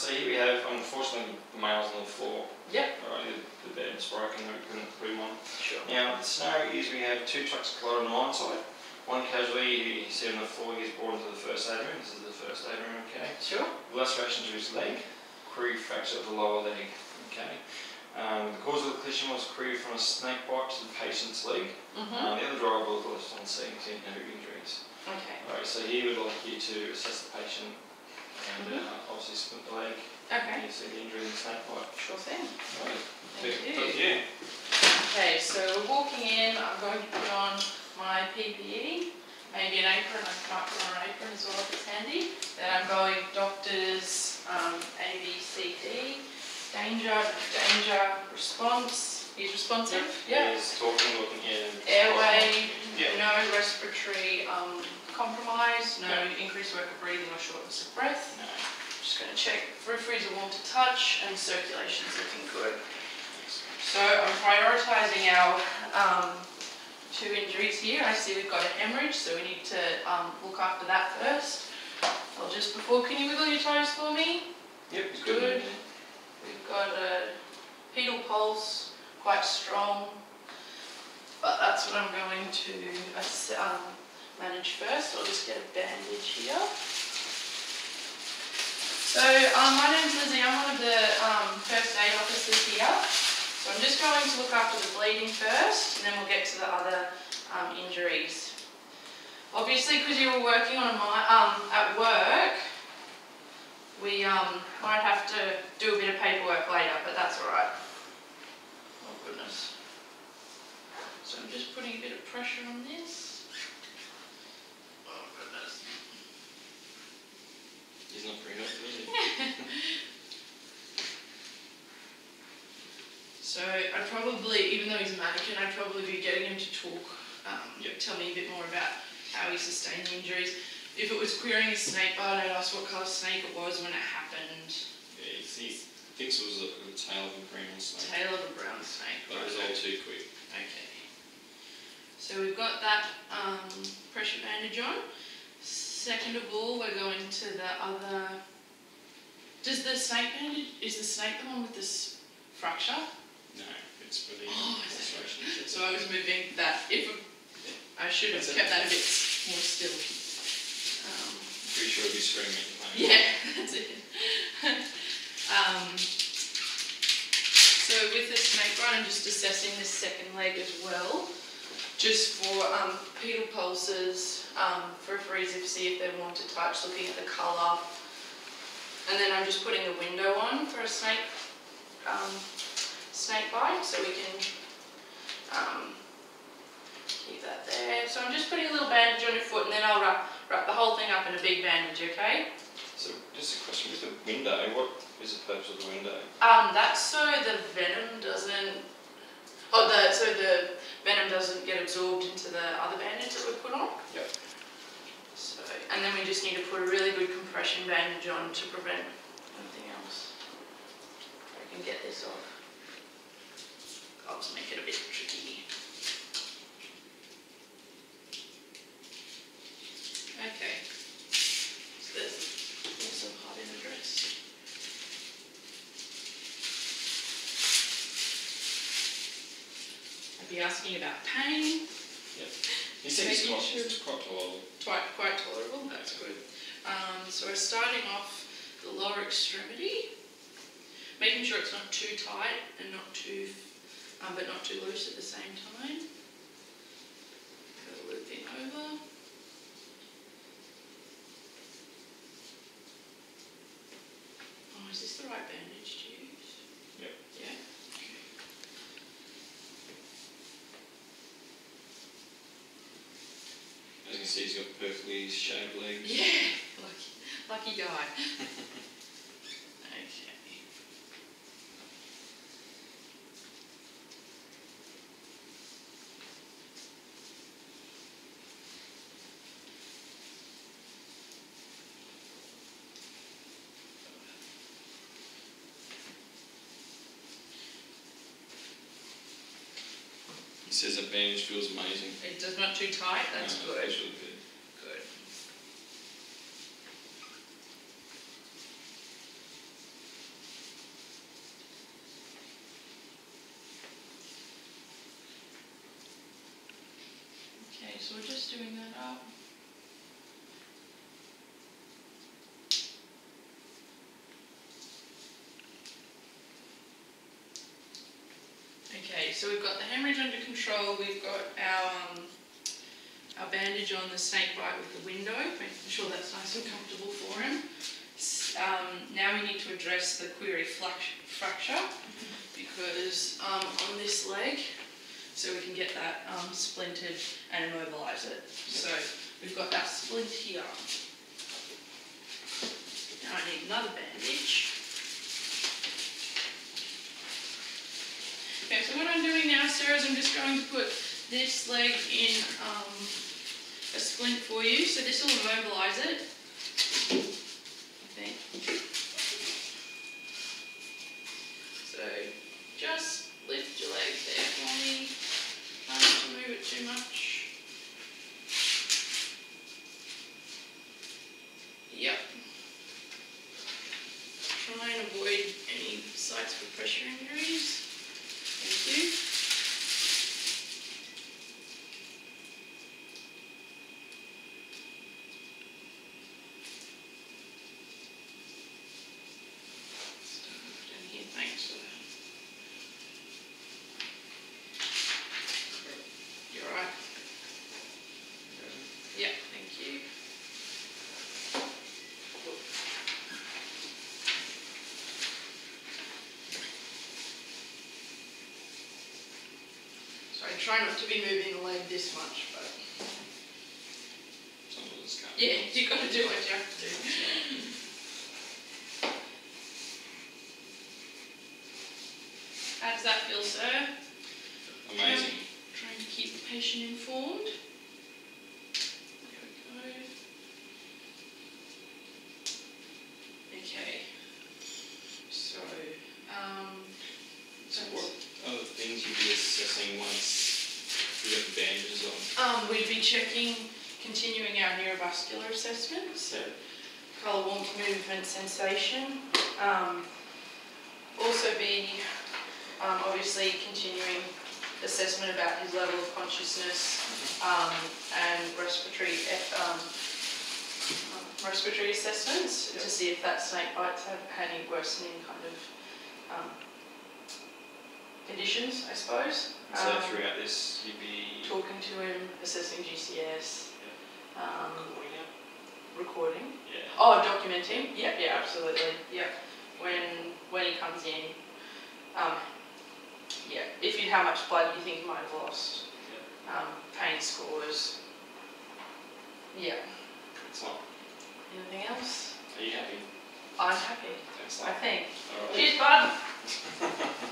So here we have, unfortunately, the male's on the floor. Yep. Alright, the bed's broken, we couldn't put him on. Sure. Now, the scenario is we have 2 trucks collided on one side. One casualty, he's on the floor, he's brought into the first aid room. This is the first aid room, okay? Sure. Laceration to his leg, crude fracture of the lower leg, okay? The cause of the collision was crude from a snake bite to the patient's leg. The other driver was left on scene, he had no injuries. Okay. Alright, so he would like you to assess the patient and obviously split the leg. Okay. You see the injury in the snake bite. Sure thing. Right. Thank you. Okay, so we're walking in. I'm going to put on my PPE, maybe an apron. I might put on an apron as well if it's handy. Then I'm going doctors, A, B, C, D. Danger, response. He's responsive. Yeah. He's talking, looking in. Airway, no respiratory compromise, no increased work of breathing or shortness of breath. No. Just going to check peripheries are warm to touch and circulation's looking good. So I'm prioritising our 2 injuries here. I see we've got a hemorrhage, so we need to look after that first. I'll just before, can you wiggle your toes for me? Yep, it's good. We've got a pedal pulse, quite strong, but that's what I'm going to manage first. I'll just get a bandage here. So my name's Lizzie, I'm one of the first aid officers here. So I'm just going to look after the bleeding first, and then we'll get to the other injuries. Obviously, because you were working on at work, we might have to do a bit of paperwork later, but that's alright. Oh goodness. So I'm just putting a bit of pressure on this. Oh goodness. He's not very helpful, is he? So I'd probably, even though he's a mannequin, I'd probably be getting him to talk, tell me a bit more about how he sustained the injuries. If it was querying a snake bite, I'd ask what colour snake it was when it happened. Yeah, he thinks it was the tail of a brown snake. Tail of a brown snake. But it was all too quick. Okay. So we've got that pressure bandage on. Second of all, we're going to the other. Does the snake bandage, is the snake the one with this fracture? No, it's for the laceration. So I was moving that. I should have kept that a bit more still. Pretty sure it'll be screaming at the moment. Yeah, that's it. So with the snake bite, I'm just assessing this second leg as well, just for pedal pulses, peripheries, see if they want to touch, looking at the colour, and then I'm just putting the window on for a snake bite, so we can keep that there. So I'm just putting a little bandage on your foot, and then I'll wrap the whole thing up in a big bandage, okay? So just a question, with the window, what is the purpose of the window? That's so the venom doesn't, so the venom doesn't get absorbed into the other bandage that we put on. Yep. So, and then we just need to put a really good compression bandage on to prevent anything else. I can get this off. I'll just make it a bit tricky. Okay. So there's also hot in the dress. I'd be asking about pain. Yep. He said it's quite tolerable. Quite tolerable, that's good. So we're starting off the lower extremity, making sure it's not too tight and not too, but not too loose at the same time. Go looping over. Oh, is this the right bandage to use? Yep. Yeah. As you can see, he's got perfectly shaved legs. Yeah, lucky guy. Okay. He says that bandage feels amazing. It does not too tight, that's No, good. That's really good. Good. so we're just doing that up. Okay, so we've got the hemorrhage under control, we've got our bandage on the snake bite with the window, making sure that's nice and comfortable for him. Now we need to address the query fracture, because on this leg, so we can get that splintered and immobilise it. So we've got that splint here. Now I need another bandage. Okay, so what I'm doing now, Sarah, is I'm just going to put this leg in a splint for you. So this will immobilise it. Okay. So just lift your leg there for me. Try not to move it too much. Yep. Try and avoid any sites for pressure injuries. Thank you. Down here, thanks for that. You're all right. Yeah, thank you. Sorry, try not to be moving the leg this much, but Sometimes can't. yeah, you've got to do what you have to do. How does that feel, sir? Amazing. Trying to keep the patient informed. There we go. Okay. So, So what other things you'd be assessing once you get the bandages on? we'd be checking, continuing our neurovascular assessment, so colour, warmth, movement, sensation. Also be obviously continuing assessment about his level of consciousness and respiratory assessments to see if that snake bites have had any worsening kind of conditions, I suppose. So throughout this, you'd be Talking to him, assessing GCS, recording. Yeah. Oh, documenting. Yeah, yeah, absolutely. Yeah. When he comes in, yeah. If you how much blood you think he might have lost. Yeah. Pain scores. Yeah. Excellent. Anything else? Are you happy? I'm happy. Excellent. I think. All right. Cheers, bud.